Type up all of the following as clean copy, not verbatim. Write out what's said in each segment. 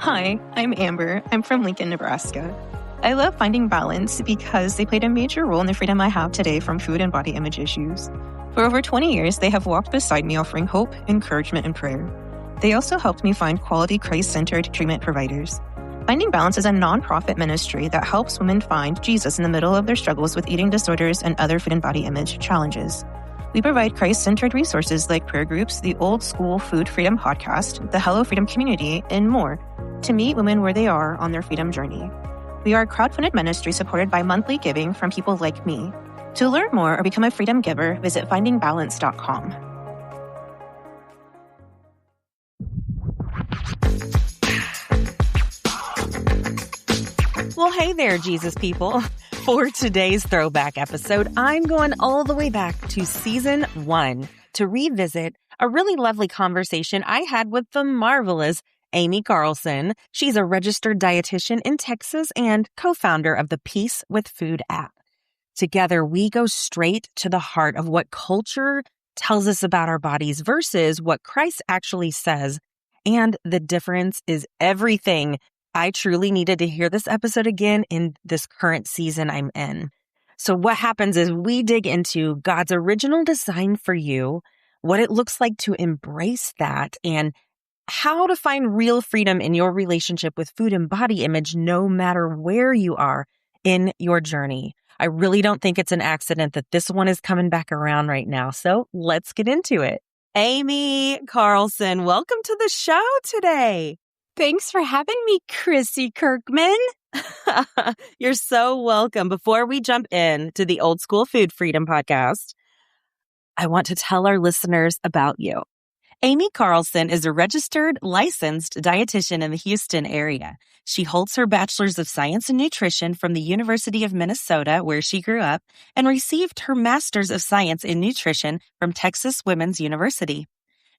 Hi, I'm Amber. I'm from Lincoln, Nebraska. I love Finding Balance because they played a major role in the freedom I have today from food and body image issues. For over 20 years, they have walked beside me offering hope, encouragement, and prayer. They also helped me find quality Christ-centered treatment providers. Finding Balance is a nonprofit ministry that helps women find Jesus in the middle of their struggles with eating disorders and other food and body image challenges. We provide Christ-centered resources like prayer groups, the Old School Food Freedom Podcast, the Hello Freedom Community, and more to meet women where they are on their freedom journey. We are a crowdfunded ministry supported by monthly giving from people like me. To learn more or become a freedom giver, visit FINDINGbalance.com. Well, hey there, Jesus people. For today's throwback episode, I'm going all the way back to season 1 to revisit a really lovely conversation I had with the marvelous Amy Carlson. She's a registered dietitian in Texas and co-founder of the Peace with Food app. Together, we go straight to the heart of what culture tells us about our bodies versus what Christ actually says. And the difference is everything. I truly needed to hear this episode again in this current season I'm in. So what happens is we dig into God's original design for you, what it looks like to embrace that, and how to find real freedom in your relationship with food and body image no matter where you are in your journey. I really don't think it's an accident that this one is coming back around right now. So let's get into it. Amy Carlson, welcome to the show today. Thanks for having me, Chrissy Kirkman. You're so welcome. Before we jump in to the Old School Food Freedom Podcast, I want to tell our listeners about you. Amy Carlson is a registered, licensed dietitian in the Houston area. She holds her Bachelor's of Science in Nutrition from the University of Minnesota, where she grew up, and received her Master's of Science in Nutrition from Texas Women's University.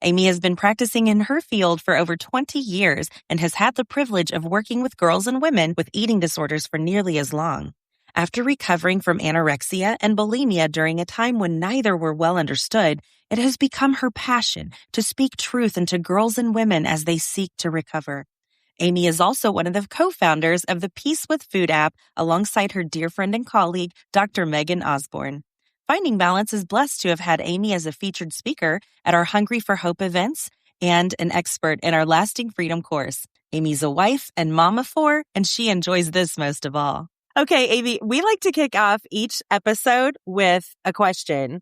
Amy has been practicing in her field for over 20 years and has had the privilege of working with girls and women with eating disorders for nearly as long. After recovering from anorexia and bulimia during a time when neither were well understood, it has become her passion to speak truth into girls and women as they seek to recover. Amy is also one of the co-founders of the Peace with Food app alongside her dear friend and colleague, Dr. Megan Osborne. Finding Balance is blessed to have had Amy as a featured speaker at our Hungry for Hope events and an expert in our Lasting Freedom course. Amy's a wife and mom of 4, and she enjoys this most of all. Okay, Amy, we like to kick off each episode with a question.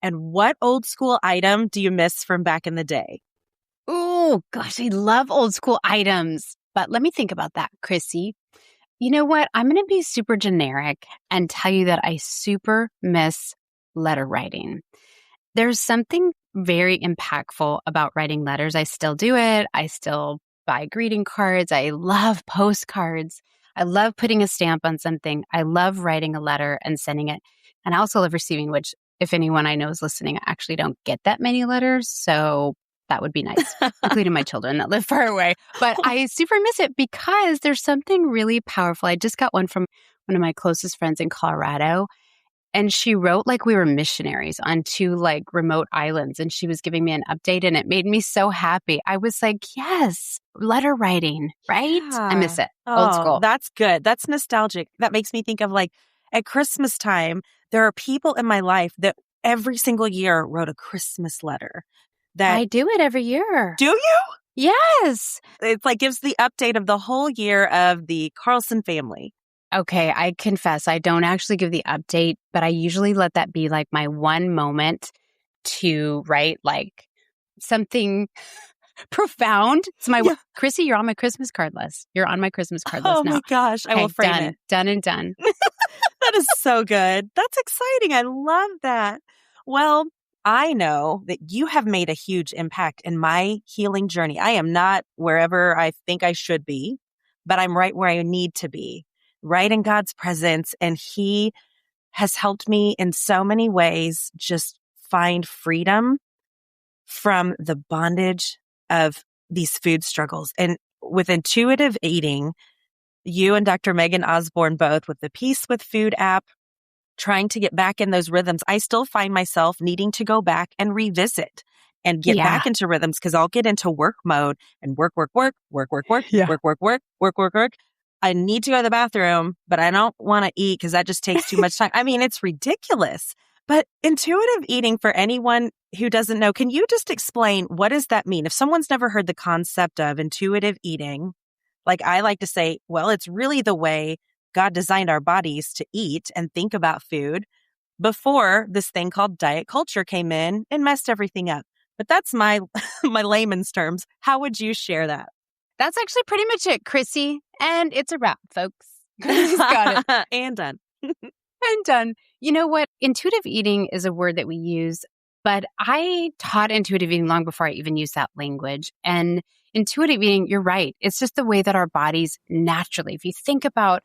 And what old school item do you miss from back in the day? Oh, gosh, I love old school items. But let me think about that, Chrissy. You know what? I'm going to be super generic and tell you that I super miss letter writing. There's something very impactful about writing letters. I still do it. I still buy greeting cards. I love postcards. I love putting a stamp on something. I love writing a letter and sending it. And I also love receiving, which if anyone I know is listening, I actually don't get that many letters. So that would be nice, including my children that live far away. But I super miss it because there's something really powerful. I just got one from one of my closest friends in Colorado. And she wrote like we were missionaries on 2 like remote islands. And she was giving me an update and it made me so happy. I was like, yes, letter writing, right? Yeah. I miss it. Old school. That's good. That's nostalgic. That makes me think of like at Christmas time, there are people in my life that every single year wrote a Christmas letter. I do it every year. Do you? Yes. It's like gives the update of the whole year of the Carlson family. Okay, I confess, I don't actually give the update, but I usually let that be like my one moment to write like something profound. It's my Chrissy, you're on my Christmas card list. You're on my Christmas card list now. Oh my gosh, I will frame it. Done and done. That is so good. That's exciting. I love that. Well, I know that you have made a huge impact in my healing journey. I am not wherever I think I should be, but I'm right where I need to be, right in God's presence. And He has helped me in so many ways just find freedom from the bondage of these food struggles. And with intuitive eating, you and Dr. Megan Osborne both with the Peace with Food app, trying to get back in those rhythms, I still find myself needing to go back and revisit and get back into rhythms, because I'll get into work mode and work, Yeah. work. I need to go to the bathroom, but I don't want to eat because that just takes too much time. I mean, it's ridiculous. But intuitive eating, for anyone who doesn't know, can you just explain, what does that mean? If someone's never heard the concept of intuitive eating, like I like to say, well, it's really the way God designed our bodies to eat and think about food before this thing called diet culture came in and messed everything up. But that's my my layman's terms. How would you share that? That's actually pretty much it, Chrissy. And it's a wrap, folks. Chrissy's got it. And done. And done. You know what? Intuitive eating is a word that we use, but I taught intuitive eating long before I even used that language. And intuitive eating, you're right. It's just the way that our bodies naturally, if you think about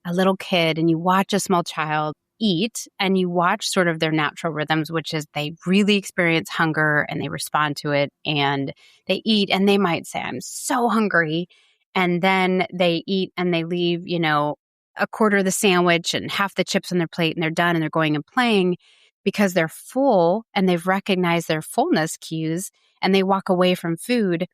a little kid and you watch a small child eat and you watch sort of their natural rhythms, which is they really experience hunger and they respond to it and they eat and they might say, I'm so hungry. And then they eat and they leave, a quarter of the sandwich and half the chips on their plate and they're done and they're going and playing because they're full and they've recognized their fullness cues and they walk away from food.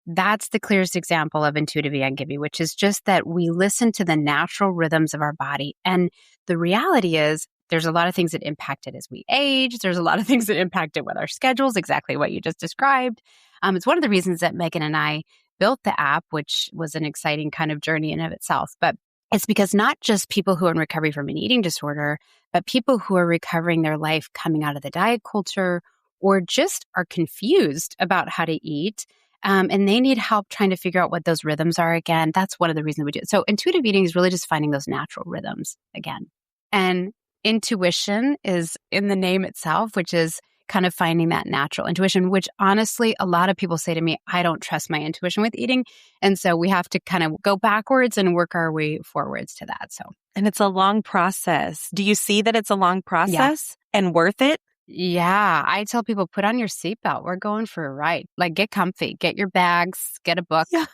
That's the clearest example of intuitive eating I can give you, which is just that we listen to the natural rhythms of our body. And the reality is there's a lot of things that impact it as we age. There's a lot of things that impact it with our schedules, exactly what you just described. It's one of the reasons that Megan and I built the app, which was an exciting kind of journey in and of itself. But it's because not just people who are in recovery from an eating disorder, but people who are recovering their life coming out of the diet culture or just are confused about how to eat. And they need help trying to figure out what those rhythms are again. That's one of the reasons we do it. So intuitive eating is really just finding those natural rhythms again. And intuition is in the name itself, which is kind of finding that natural intuition, which honestly, a lot of people say to me, I don't trust my intuition with eating. And so we have to kind of go backwards and work our way forwards to that. So, and it's a long process. Do you see that it's a long process and worth it? Yeah. I tell people, put on your seatbelt. We're going for a ride. Like, get comfy, get your bags, get a book. Yeah.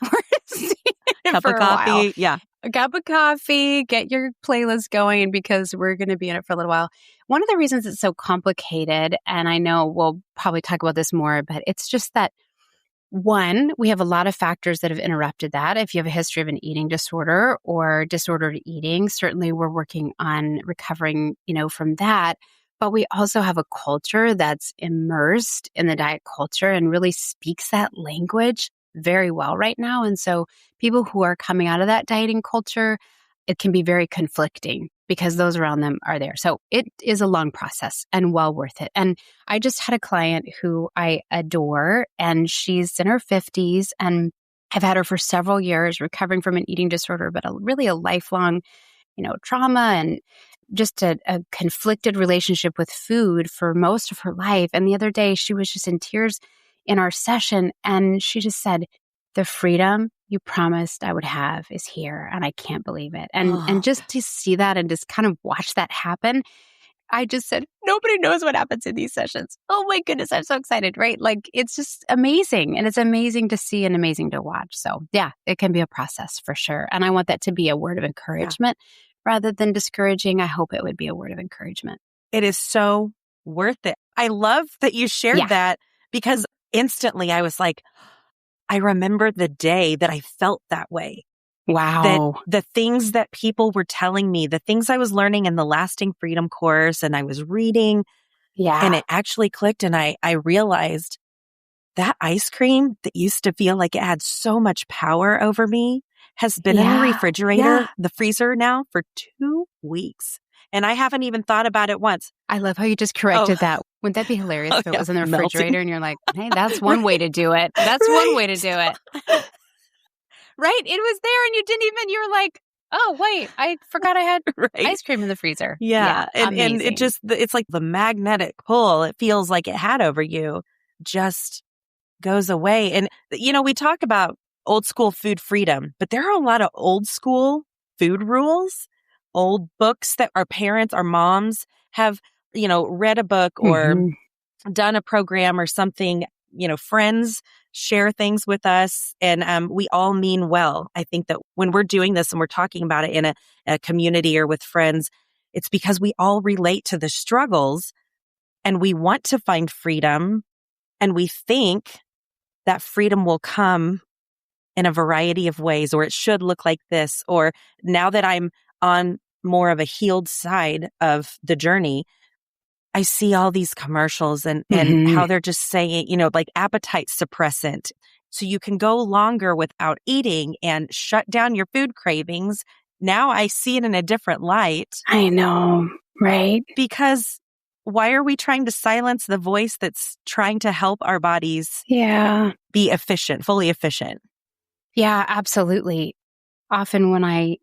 Cup of coffee. Yeah. A cup of coffee, get your playlist going because we're going to be in it for a little while. One of the reasons it's so complicated, and I know we'll probably talk about this more, but it's just that, one, we have a lot of factors that have interrupted that. If you have a history of an eating disorder or disordered eating, certainly we're working on recovering, from that. But we also have a culture that's immersed in the diet culture and really speaks that language very well right now. And so people who are coming out of that dieting culture, it can be very conflicting because those around them are there. So it is a long process and well worth it. And I just had a client who I adore, and she's in her 50s, and I've had her for several years recovering from an eating disorder, but really a lifelong, trauma and just a conflicted relationship with food for most of her life. And the other day she was just in tears in our session, and she just said, the freedom you promised I would have is here, and I can't believe it. And just to see that and just kind of watch that happen, I just said, nobody knows what happens in these sessions. Oh my goodness, I'm so excited, right? Like, it's just amazing. And it's amazing to see and amazing to watch. So yeah, it can be a process for sure. And I want that to be a word of encouragement rather than discouraging. I hope it would be a word of encouragement. It is so worth it. I love that you shared that, because instantly I was like, I remember the day that I felt that way. Wow. That the things that people were telling me, the things I was learning in the Lasting Freedom course and I was reading, and it actually clicked, and I realized that ice cream that used to feel like it had so much power over me has been in the refrigerator, the freezer now for 2 weeks. And I haven't even thought about it once. I love how you just corrected that. Wouldn't that be hilarious if it was in the refrigerator and you're like, hey, that's one way to do it. That's one way to do it. Right? It was there and you were like, oh, wait, I forgot I had ice cream in the freezer. Yeah. And it just, it's like the magnetic pull it feels like it had over you just goes away. And, we talk about old school food freedom, but there are a lot of old school food rules, old books that our parents, our moms have, read a book or done a program or something, friends share things with us, and we all mean well. I think that when we're doing this and we're talking about it in a community or with friends, it's because we all relate to the struggles and we want to find freedom, And we think that freedom will come in a variety of ways, or it should look like this, or now that I'm on more of a healed side of the journey, I see all these commercials and how they're just saying, like appetite suppressant. So you can go longer without eating and shut down your food cravings. Now I see it in a different light. I know, right? Because why are we trying to silence the voice that's trying to help our bodies be efficient, fully efficient? Yeah, absolutely. Often when I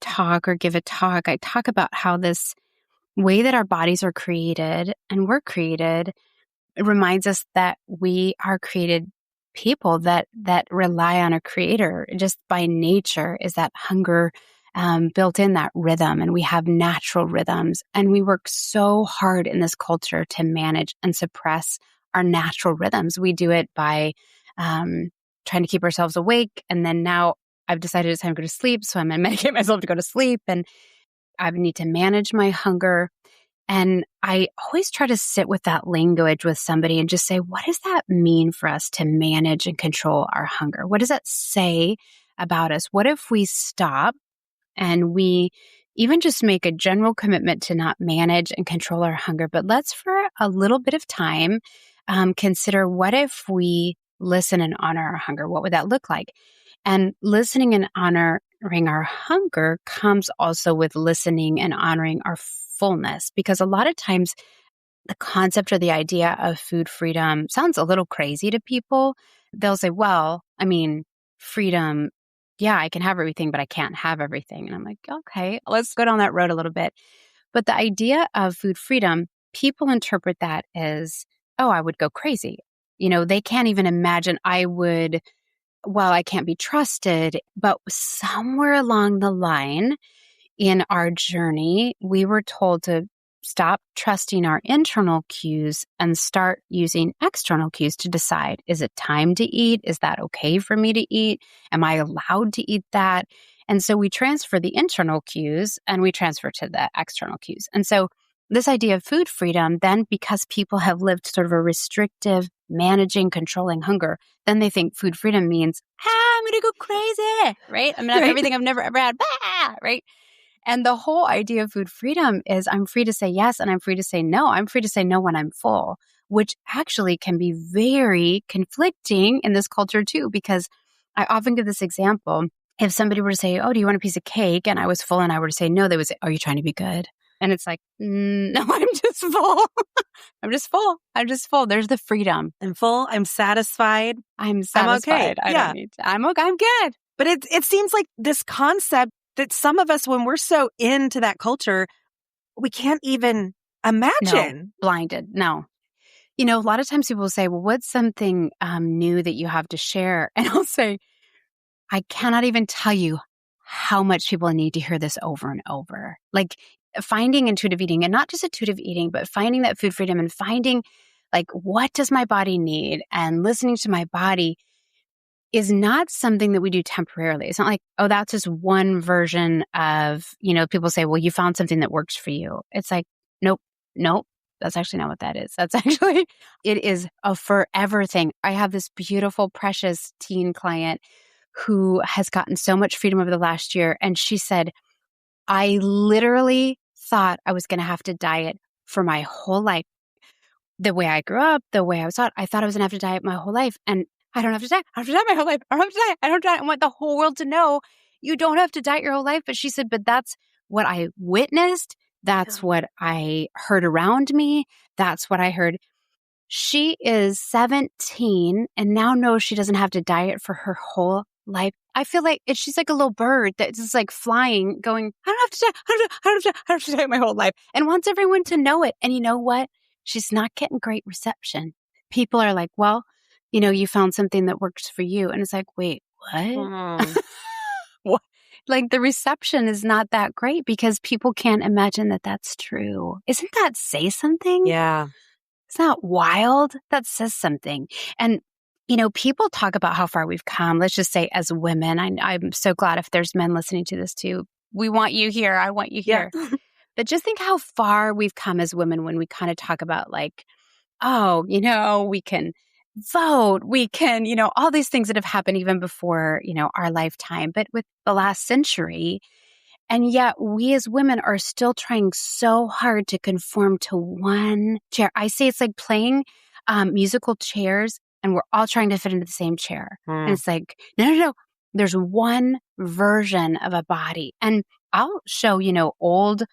talk or give a talk, I talk about how this way that our bodies are created and we're created, it reminds us that we are created people that rely on a creator. Just by nature is that hunger built in, that rhythm, and we have natural rhythms. And we work so hard in this culture to manage and suppress our natural rhythms. We do it by trying to keep ourselves awake. And then now I've decided it's time to go to sleep. So I'm going to medicate myself to go to sleep. And I need to manage my hunger. And I always try to sit with that language with somebody and just say, what does that mean for us to manage and control our hunger? What does that say about us? What if we stop and we even just make a general commitment to not manage and control our hunger, but let's for a little bit of time consider, what if we listen and honor our hunger? What would that look like? And listening and honoring our hunger comes also with listening and honoring our fullness, because a lot of times the concept or the idea of food freedom sounds a little crazy to people. They'll say, well, I mean, freedom, yeah, I can have everything, but I can't have everything. And I'm like, okay, let's go down that road a little bit. But the idea of food freedom, people interpret that as, oh, I would go crazy. They can't even imagine I can't be trusted. But somewhere along the line in our journey, we were told to stop trusting our internal cues and start using external cues to decide, is it time to eat? Is that okay for me to eat? Am I allowed to eat that? And so we transfer the internal cues and we transfer to the external cues. And so this idea of food freedom, then because people have lived sort of a restrictive, managing, controlling hunger, then they think food freedom means, I'm going to go crazy, right? I'm going to have everything I've never ever had, right? And the whole idea of food freedom is I'm free to say yes and I'm free to say no. I'm free to say no when I'm full, which actually can be very conflicting in this culture too, because I often give this example. If somebody were to say, oh, do you want a piece of cake? And I was full and I were to say no, they would say, are you trying to be good? And it's like, no, I'm just full. I'm just full. There's the freedom. I'm full. I'm satisfied. I'm satisfied. I'm okay. Don't need to. I'm okay. I'm good. But it seems like this concept that some of us, when we're so into that culture, we can't even imagine. No, blinded. No. A lot of times people will say, well, what's something new that you have to share? And I'll say, I cannot even tell you how much people need to hear this over and over. Like finding intuitive eating, and not just intuitive eating, but finding that food freedom and finding like, what does my body need? And listening to my body is not something that we do temporarily. It's not like, oh, that's just one version of, people say, well, you found something that works for you. It's like, nope, that's actually not what that is. It is a forever thing. I have this beautiful, precious teen client who has gotten so much freedom over the last year. And she said, I literally thought I was going to have to diet for my whole life. The way I grew up, the way I was taught, I thought I was going to have to diet my whole life. And I don't have to diet. I don't have to diet my whole life. I don't have to diet. I don't diet. I want the whole world to know you don't have to diet your whole life. But she said, but that's what I witnessed. That's what I heard around me. That's what I heard. She is 17 and now knows she doesn't have to diet for her whole life. I feel like she's like a little bird that's just like flying, going, I don't have to diet. I don't have to diet my whole life, and wants everyone to know it. And you know what? She's not getting great reception. People are like, well, you found something that works for you. And it's like, wait, what? What? Like the reception is not that great because people can't imagine that that's true. Isn't that say something? Yeah. Isn't that wild? That says something. And, people talk about how far we've come. Let's just say as women, I'm so glad if there's men listening to this too. We want you here. I want you here. Yeah. But just think how far we've come as women when we kind of talk about like, oh, we can vote. We can, all these things that have happened even before, our lifetime, but with the last century. And yet we as women are still trying so hard to conform to one chair. I say it's like playing musical chairs and we're all trying to fit into the same chair. And it's like, no. There's one version of a body. And I'll show, old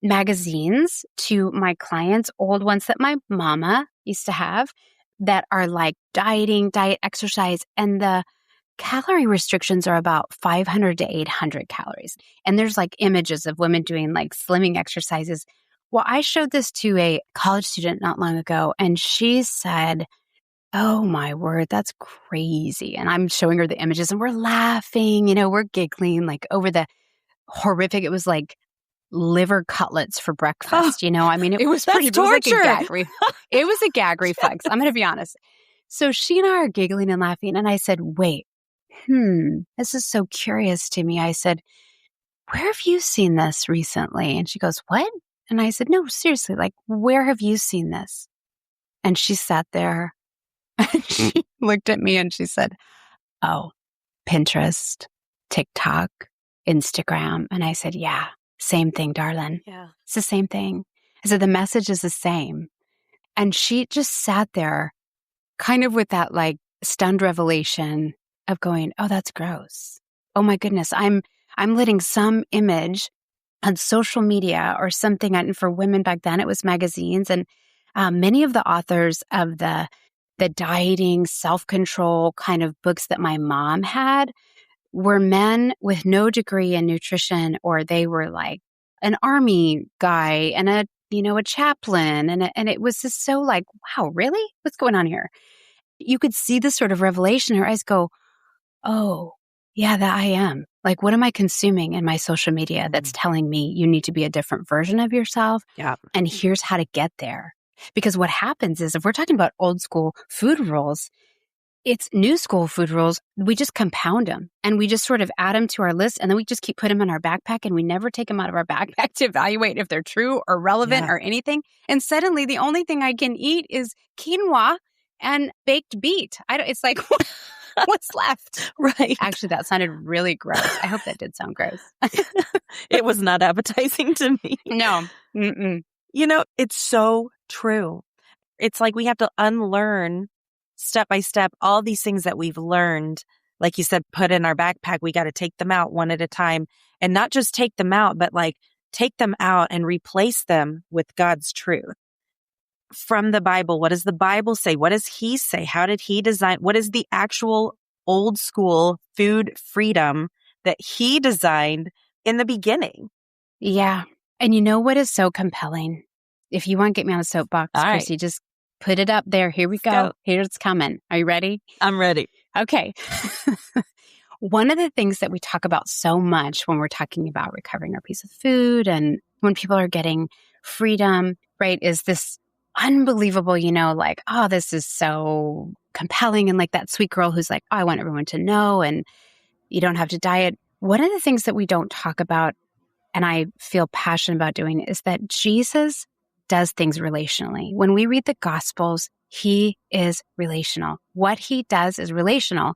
magazines to my clients, old ones that my mama used to have that are like diet, exercise, and the calorie restrictions are about 500 to 800 calories. And there's like images of women doing like slimming exercises. Well, I showed this to a college student not long ago, and she said, "Oh my word, that's crazy." And I'm showing her the images and we're laughing, we're giggling like over the horrific. It was like liver cutlets for breakfast, I mean, it was pretty, torture. It was a gag reflex. I'm going to be honest. So she and I are giggling and laughing. And I said, wait, this is so curious to me. I said, where have you seen this recently? And she goes, what? And I said, no, seriously, like, where have you seen this? And she sat there and she looked at me and she said, oh, Pinterest, TikTok, Instagram. And I said, yeah, same thing, darling. Yeah. It's the same thing. I said, the message is the same. And she just sat there kind of with that like stunned revelation of going, oh, that's gross. Oh my goodness. I'm letting some image on social media or something. And for women back then, it was magazines. And many of the authors of the dieting, self-control kind of books that my mom had were men with no degree in nutrition, or they were like an army guy and a chaplain. And it was just so like, wow, really? What's going on here? You could see this sort of revelation in her eyes go, oh, yeah, that I am. Like, what am I consuming in my social media that's telling me you need to be a different version of yourself? Yeah. And here's how to get there. Because what happens is if we're talking about old school food rules, it's new school food rules. We just compound them and we just sort of add them to our list, and then we just keep putting them in our backpack, and we never take them out of our backpack to evaluate if they're true or relevant or anything. And suddenly the only thing I can eat is quinoa and baked beet. It's like, what's left? Right. Actually, that sounded really gross. I hope that did sound gross. It was not appetizing to me. No. Mm-mm. It's so true. It's like we have to unlearn step by step all these things that we've learned. Like you said, put in our backpack. We got to take them out one at a time, and not just take them out, but like take them out and replace them with God's truth. From the Bible, what does the Bible say? What does He say? How did He design? What is the actual old school food freedom that He designed in the beginning? Yeah. And you know what is so compelling? If you want to get me on a soapbox, All right. Chrissy, just put it up there. Here we go. Here's it's coming. Are you ready? I'm ready. Okay. One of the things that we talk about so much when we're talking about recovering our piece of food and when people are getting freedom, right, is this unbelievable, like, oh, this is so compelling. And like that sweet girl who's like, oh, I want everyone to know and you don't have to diet. One of the things that we don't talk about, and I feel passionate about doing, is that Jesus does things relationally. When we read the Gospels, He is relational. What He does is relational.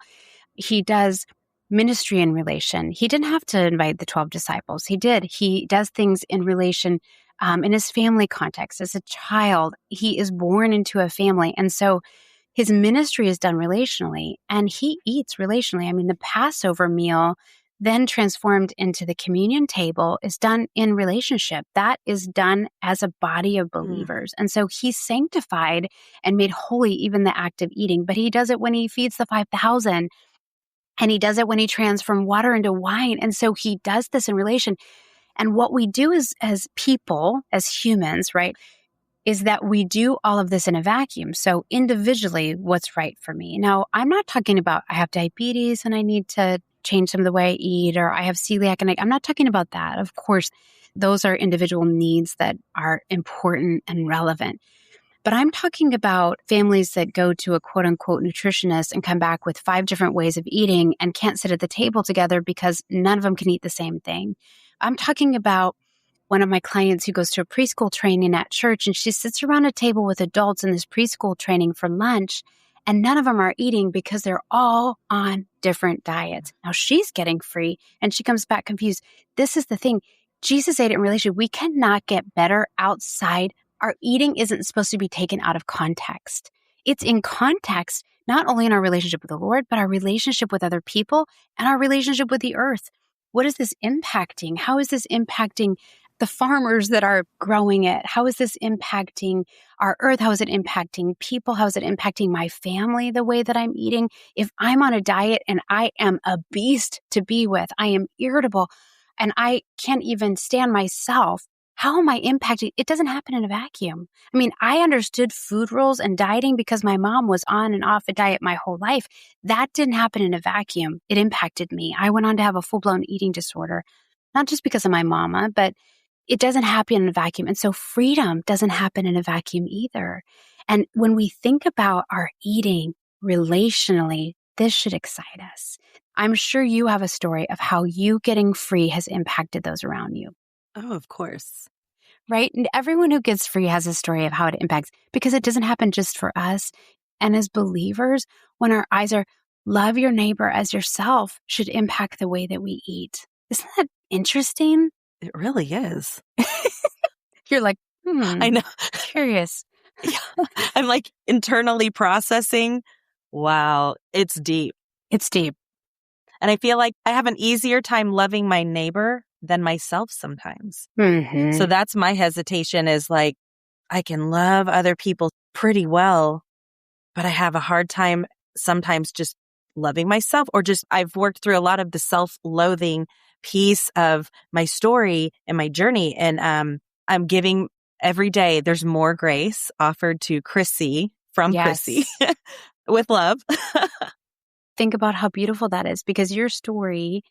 He does ministry in relation. He didn't have to invite the 12 disciples. He did. He does things in relation in His family context. As a child, He is born into a family. And so His ministry is done relationally, and He eats relationally. I mean, the Passover meal then transformed into the communion table is done in relationship. That is done as a body of believers. And so He sanctified and made holy even the act of eating, but He does it when He feeds the 5,000, and He does it when He transforms water into wine. And so He does this in relation. And what we do is, as people, as humans, right, is that we do all of this in a vacuum. So individually, what's right for me? Now, I'm not talking about I have diabetes and I need to change some of the way I eat, or I have celiac, and I'm not talking about that. Of course, those are individual needs that are important and relevant. But I'm talking about families that go to a quote unquote nutritionist and come back with 5 different ways of eating and can't sit at the table together because none of them can eat the same thing. I'm talking about one of my clients who goes to a preschool training at church, and she sits around a table with adults in this preschool training for lunch, and none of them are eating because they're all on different diets. Now she's getting free and she comes back confused. This is the thing. Jesus ate it in relationship. We cannot get better outside. Our eating isn't supposed to be taken out of context. It's in context, not only in our relationship with the Lord, but our relationship with other people and our relationship with the earth. What is this impacting? How is this impacting the farmers that are growing it? How is this impacting our earth? How is it impacting people? How is it impacting my family, the way that I'm eating? If I'm on a diet and I am a beast to be with, I am irritable and I can't even stand myself, how am I impacting? It doesn't happen in a vacuum. I mean, I understood food rules and dieting because my mom was on and off a diet my whole life. That didn't happen in a vacuum. It impacted me. I went on to have a full-blown eating disorder, not just because of my mama, but it doesn't happen in a vacuum. And so freedom doesn't happen in a vacuum either. And when we think about our eating relationally, this should excite us. I'm sure you have a story of how you getting free has impacted those around you. Oh, of course. Right? And everyone who gets free has a story of how it impacts, because it doesn't happen just for us. And as believers, when our eyes are love your neighbor as yourself should impact the way that we eat. Isn't that interesting? It really is. You're like, I know. Curious. Yeah. I'm like internally processing. Wow, it's deep. It's deep. And I feel like I have an easier time loving my neighbor than myself sometimes. Mm-hmm. So that's my hesitation, is like, I can love other people pretty well, but I have a hard time sometimes just loving myself, or just I've worked through a lot of the self-loathing piece of my story and my journey. And I'm giving every day, there's more grace offered to Chrissy from Chrissy with love. Think about how beautiful that is, because your story,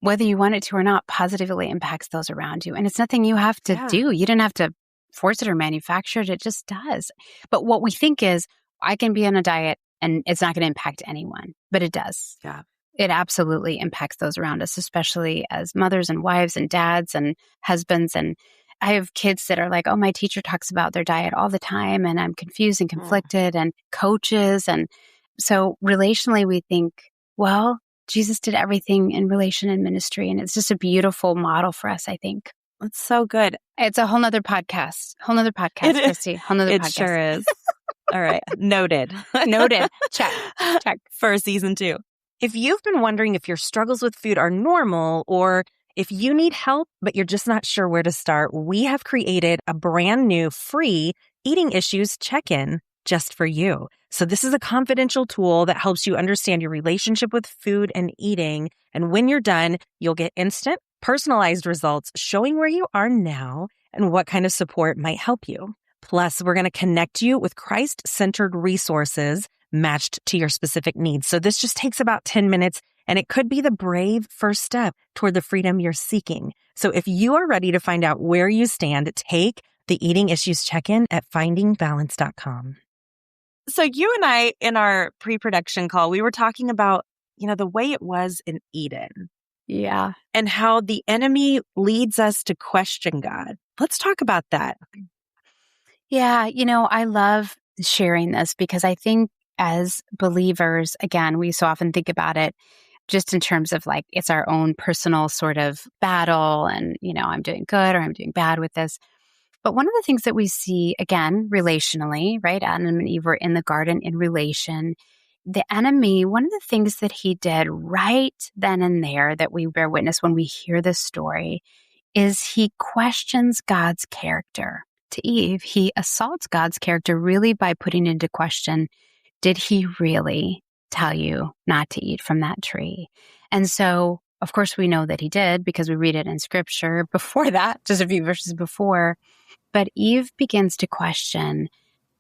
whether you want it to or not, positively impacts those around you. And it's nothing you have to do. You didn't have to force it or manufacture it. It just does. But what we think is, I can be on a diet and it's not going to impact anyone, but it does. Yeah. It absolutely impacts those around us, especially as mothers and wives and dads and husbands. And I have kids that are like, oh, my teacher talks about their diet all the time and I'm confused and conflicted, and coaches. And so relationally, we think, well, Jesus did everything in relation and ministry. And it's just a beautiful model for us, I think. It's so good. It's a whole nother podcast, Chrissy. Whole nother podcast. It sure is. All right. Noted. Noted. Check. For season 2. If you've been wondering if your struggles with food are normal, or if you need help, but you're just not sure where to start, we have created a brand new free eating issues check-in just for you. So this is a confidential tool that helps you understand your relationship with food and eating. And when you're done, you'll get instant, personalized results showing where you are now and what kind of support might help you. Plus, we're going to connect you with Christ-centered resources matched to your specific needs. So this just takes about 10 minutes, and it could be the brave first step toward the freedom you're seeking. So if you are ready to find out where you stand, take the Eating Issues Check-in at FINDINGbalance.com. So you and I, in our pre-production call, we were talking about, the way it was in Eden. Yeah. And how the enemy leads us to question God. Let's talk about that. Yeah. I love sharing this because I think as believers, again, we so often think about it just in terms of like, it's our own personal sort of battle and, I'm doing good or I'm doing bad with this. But one of the things that we see, again, relationally, right? Adam and Eve were in the garden in relation. The enemy, one of the things that he did right then and there that we bear witness when we hear this story is he questions God's character. To Eve, he assaults God's character really by putting into question, did he really tell you not to eat from that tree? And so, of course, we know that he did because we read it in scripture before that, just a few verses before. But Eve begins to question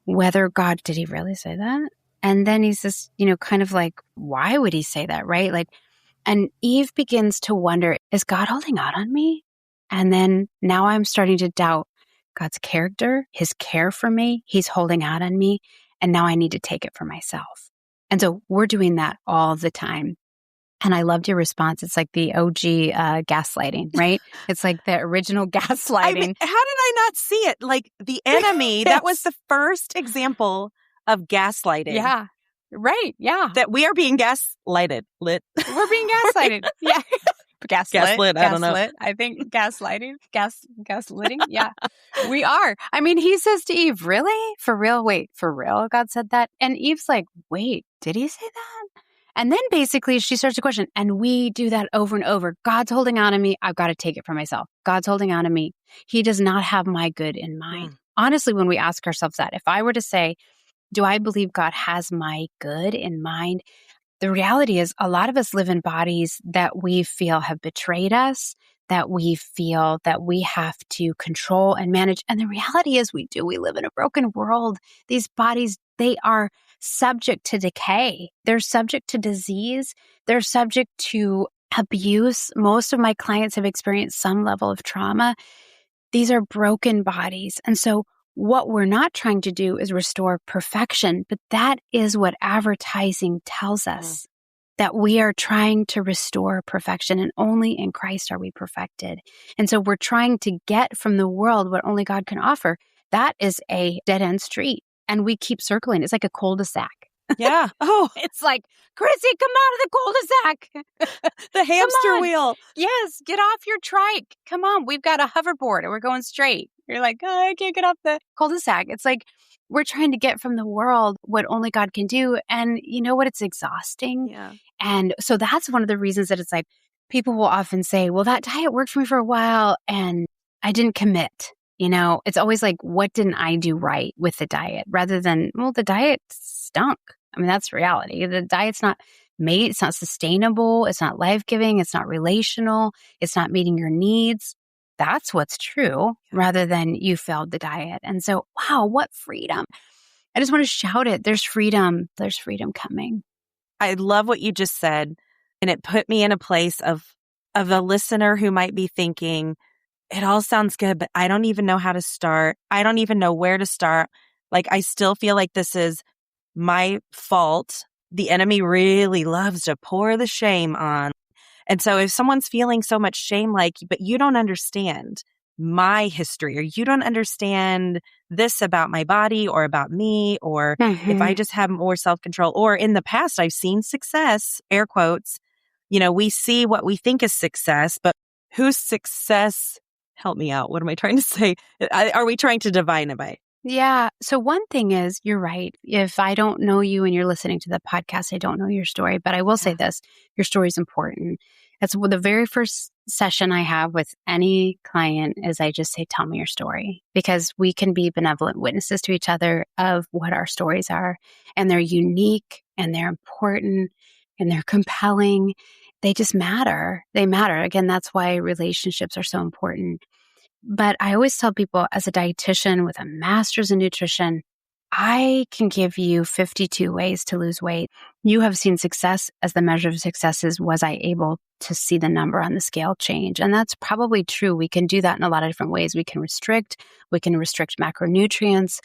whether God, did he really say that? And then he says, kind of like, why would he say that, right? Like, and Eve begins to wonder, is God holding out on me? And then now I'm starting to doubt God's character, his care for me. He's holding out on me. And now I need to take it for myself. And so we're doing that all the time. And I loved your response. It's like the OG gaslighting, right? It's like the original gaslighting. How did I not see it? Like the enemy, that was the first example of gaslighting. Yeah. Right. Yeah. That we are being gaslighted. We're being gaslighted. Yeah. Gaslit, I don't know. I think gaslighting, gaslighting. Yeah, we are. I mean, he says to Eve, really? For real? Wait, for real? God said that? And Eve's like, wait, did he say that? And then basically she starts to question, and we do that over and over. God's holding on to me. I've got to take it for myself. God's holding on to me. He does not have my good in mind. Honestly, when we ask ourselves that, if I were to say, do I believe God has my good in mind? The reality is a lot of us live in bodies that we feel have betrayed us, that we feel that we have to control and manage. And the reality is we do. We live in a broken world. These bodies, they are subject to decay. They're subject to disease. They're subject to abuse. Most of my clients have experienced some level of trauma. These are broken bodies. And so what we're not trying to do is restore perfection, but that is what advertising tells us, that we are trying to restore perfection, and only in Christ are we perfected. And so we're trying to get from the world what only God can offer. That is a dead-end street, and we keep circling. It's like a cul-de-sac. Yeah. Oh, it's like, Chrissy, come out of the cul-de-sac. The hamster wheel. Yes, get off your trike. Come on, we've got a hoverboard and we're going straight. You're like, oh, I can't get off the cul-de-sac. It's like we're trying to get from the world what only God can do. And you know what? It's exhausting. Yeah. And so that's one of the reasons that it's like people will often say, well, that diet worked for me for a while and I didn't commit. You know, it's always like, what didn't I do right with the diet? Rather than, well, the diet stunk. I mean, that's reality. The diet's not made, it's not sustainable, it's not life-giving, it's not relational, it's not meeting your needs. That's what's true, rather than you failed the diet. And so, wow, what freedom. I just want to shout it. There's freedom. There's freedom coming. I love what you just said. And it put me in a place of a listener who might be thinking, it all sounds good, but I don't even know how to start. I don't even know where to start. Like, I still feel like this is my fault. The enemy really loves to pour the shame on. And so if someone's feeling so much shame, like, but you don't understand my history, or you don't understand this about my body or about me, or if I just have more self-control, or in the past, I've seen success, air quotes, you know, we see what we think is success, but whose success, help me out. What am I trying to say? Are we trying to divine it? Yeah. So one thing is, you're right. If I don't know you and you're listening to the podcast, I don't know your story. But I will say this, your story is important. That's the very first session I have with any client is I just say, tell me your story, because we can be benevolent witnesses to each other of what our stories are. And they're unique and they're important and they're compelling. They just matter. They matter. Again, that's why relationships are so important. But I always tell people, as a dietitian with a master's in nutrition, I can give you 52 ways to lose weight. You have seen success as the measure of success is, was I able to see the number on the scale change? And that's probably true. We can do that in a lot of different ways. We can restrict macronutrients,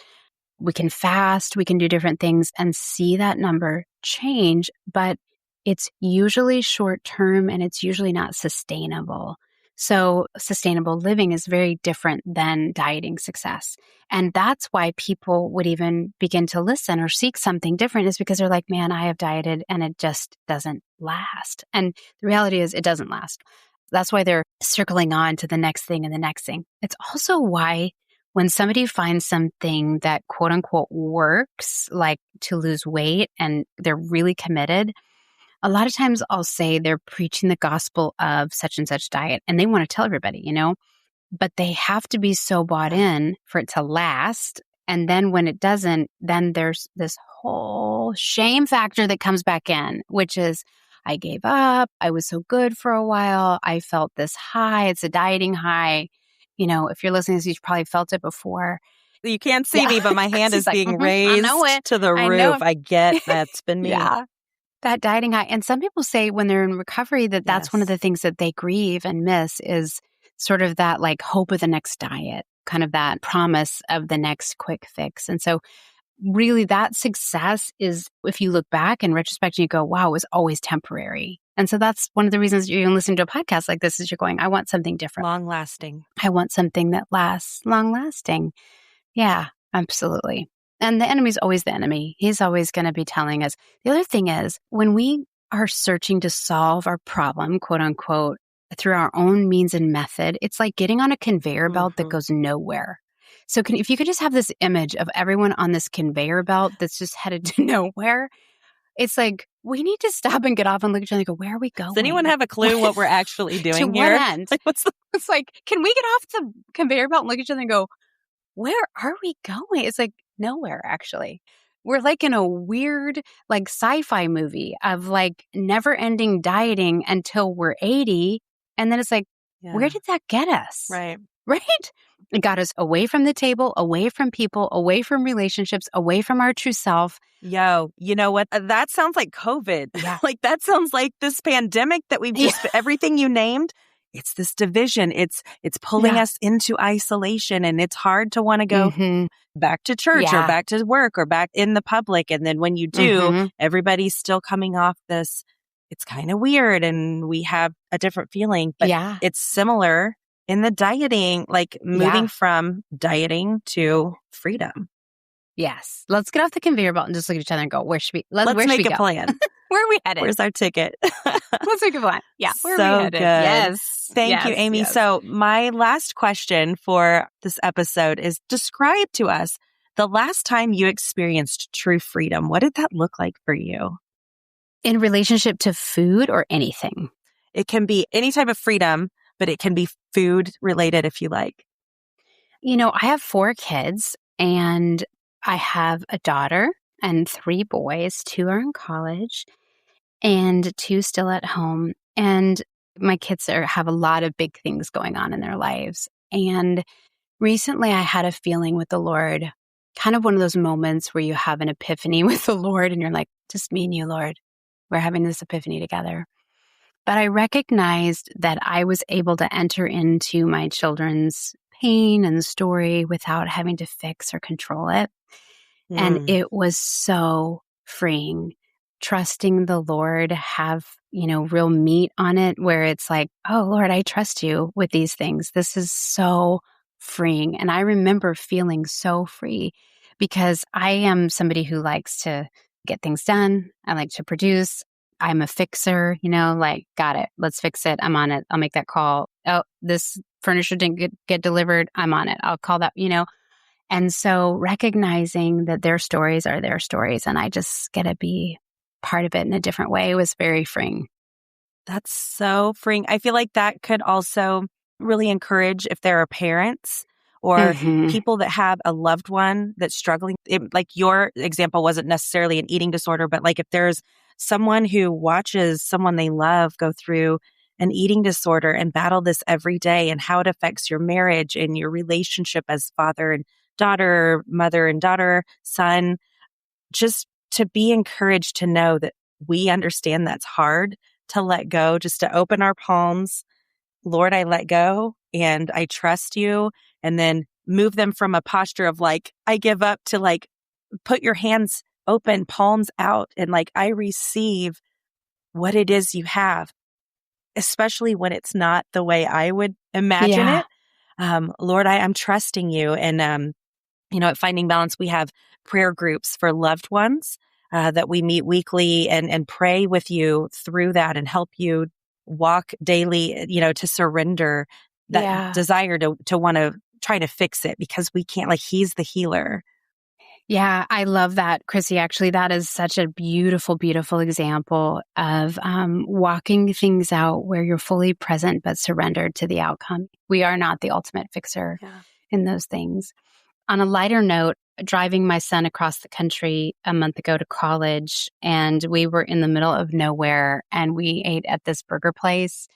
we can fast, we can do different things and see that number change, but it's usually short term and it's usually not sustainable. So sustainable living is very different than dieting success. And that's why people would even begin to listen or seek something different, is because they're like, man, I have dieted and it just doesn't last. And the reality is it doesn't last. That's why they're circling on to the next thing and the next thing. It's also why when somebody finds something that quote unquote works, like to lose weight, and they're really committed, a lot of times I'll say they're preaching the gospel of such and such diet and they want to tell everybody, you know, but they have to be so bought in for it to last. And then when it doesn't, then there's this whole shame factor that comes back in, which is, I gave up. I was so good for a while. I felt this high. It's a dieting high. You know, if you're listening to this, you've probably felt it before. You can't see me, but my hand is being raised to the roof. I get that's been me. Yeah. That dieting high. And some people say when they're in recovery that that's one of the things that they grieve and miss, is sort of that like hope of the next diet, kind of that promise of the next quick fix. And so really that success is, if you look back in retrospect and you go, wow, it was always temporary. And so that's one of the reasons you're listening to a podcast like this, is you're going, I want something different. Long lasting. I want something that lasts, long lasting. Yeah, absolutely. And the enemy's always the enemy. He's always going to be telling us. The other thing is, when we are searching to solve our problem, quote unquote, through our own means and method, it's like getting on a conveyor belt that goes nowhere. So if you could just have this image of everyone on this conveyor belt that's just headed to nowhere, it's like, we need to stop and get off and look at each other and go, where are we going? Does anyone have a clue what we're actually doing to here? what end? It's like, can we get off the conveyor belt and look at each other and go, where are we going? It's like nowhere, actually. We're like in a weird, like sci-fi movie of like never ending dieting until we're 80. And then it's like, where did that get us? Right. Right? It got us away from the table, away from people, away from relationships, away from our true self. Yo, you know what? That sounds like COVID. Yeah. Like that sounds like this pandemic that we've just, everything you named, it's this division. It's pulling us into isolation, and it's hard to want to go back to church or back to work or back in the public. And then when you do, everybody's still coming off this. It's kind of weird, and we have a different feeling, but it's similar in the dieting, like moving from dieting to freedom. Yes. Let's get off the conveyor belt and just look at each other and go, where should we, let's where make should we a go? plan. Where are we headed? Where's our ticket? Let's make a plan. Yeah. Where so are we headed? Good. Yes. Thank you, Amy. Yes. So my last question for this episode is, describe to us the last time you experienced true freedom. What did that look like for you? In relationship to food or anything? It can be any type of freedom, but it can be food related if you like. You know, I have 4 kids, and I have a daughter and 3 boys. 2 are in college and 2 still at home. And my kids have a lot of big things going on in their lives. And recently I had a feeling with the Lord, kind of one of those moments where you have an epiphany with the Lord and you're like, just me and you, Lord. We're having this epiphany together. But I recognized that I was able to enter into my children's pain and story without having to fix or control it. And it was so freeing. Trusting the Lord, have, real meat on it, where it's like, oh, Lord, I trust you with these things. This is so freeing. And I remember feeling so free because I am somebody who likes to get things done. I like to produce. I'm a fixer, got it. Let's fix it. I'm on it. I'll make that call. Oh, this furniture didn't get delivered. I'm on it. I'll call that, And so recognizing that their stories are their stories and I just get to be part of it in a different way was very freeing. That's so freeing. I feel like that could also really encourage if there are parents or people that have a loved one that's struggling. Like your example wasn't necessarily an eating disorder, but like if there's someone who watches someone they love go through an eating disorder and battle this every day and how it affects your marriage and your relationship as father and daughter, mother and daughter, son, just to be encouraged to know that we understand that's hard to let go, just to open our palms. Lord, I let go and I trust you. And then move them from a posture of like, I give up to like, put your hands open, palms out, and like, I receive what it is you have, especially when it's not the way I would imagine it. Lord, I'm trusting you. And, at Finding Balance, we have prayer groups for loved ones that we meet weekly and pray with you through that and help you walk daily, to surrender that desire to want to try to fix it because we can't, like, he's the healer. Yeah, I love that, Chrissy. Actually, that is such a beautiful, beautiful example of walking things out where you're fully present but surrendered to the outcome. We are not the ultimate fixer in those things. On a lighter note, driving my son across the country a month ago to college, and we were in the middle of nowhere, and we ate at this burger place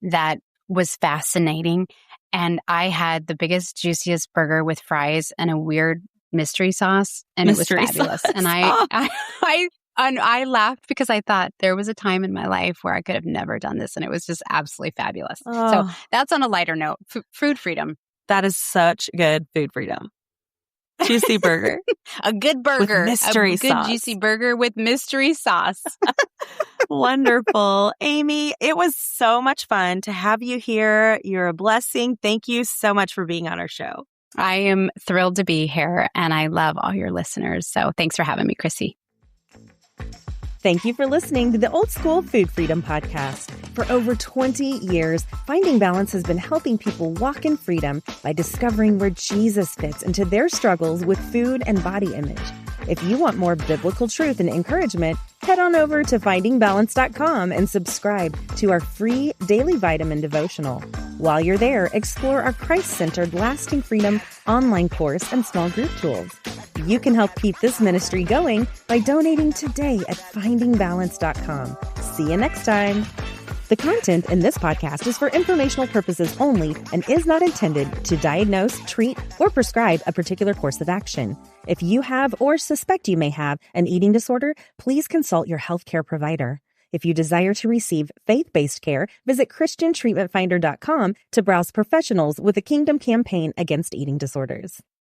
that was fascinating. And I had the biggest, juiciest burger with fries and a weird mystery sauce, and it was fabulous. And I laughed because I thought there was a time in my life where I could have never done this, and it was just absolutely fabulous. So that's on a lighter note. Food freedom. That is such good food freedom. Juicy burger. A good burger. With mystery sauce. Good juicy burger with mystery sauce. Wonderful. Amy, it was so much fun to have you here. You're a blessing. Thank you so much for being on our show. I am thrilled to be here, and I love all your listeners. So thanks for having me, Chrissy. Thank you for listening to the Old School Food Freedom Podcast. For over 20 years, Finding Balance has been helping people walk in freedom by discovering where Jesus fits into their struggles with food and body image. If you want more biblical truth and encouragement, head on over to FINDINGbalance.com and subscribe to our free daily vitamin devotional. While you're there, explore our Christ-centered Lasting Freedom online course and small group tools. You can help keep this ministry going by donating today at FINDINGbalance.com. See you next time. The content in this podcast is for informational purposes only and is not intended to diagnose, treat, or prescribe a particular course of action. If you have or suspect you may have an eating disorder, please consult your healthcare provider. If you desire to receive faith-based care, visit ChristianTreatmentFinder.com to browse professionals with a Kingdom campaign against eating disorders.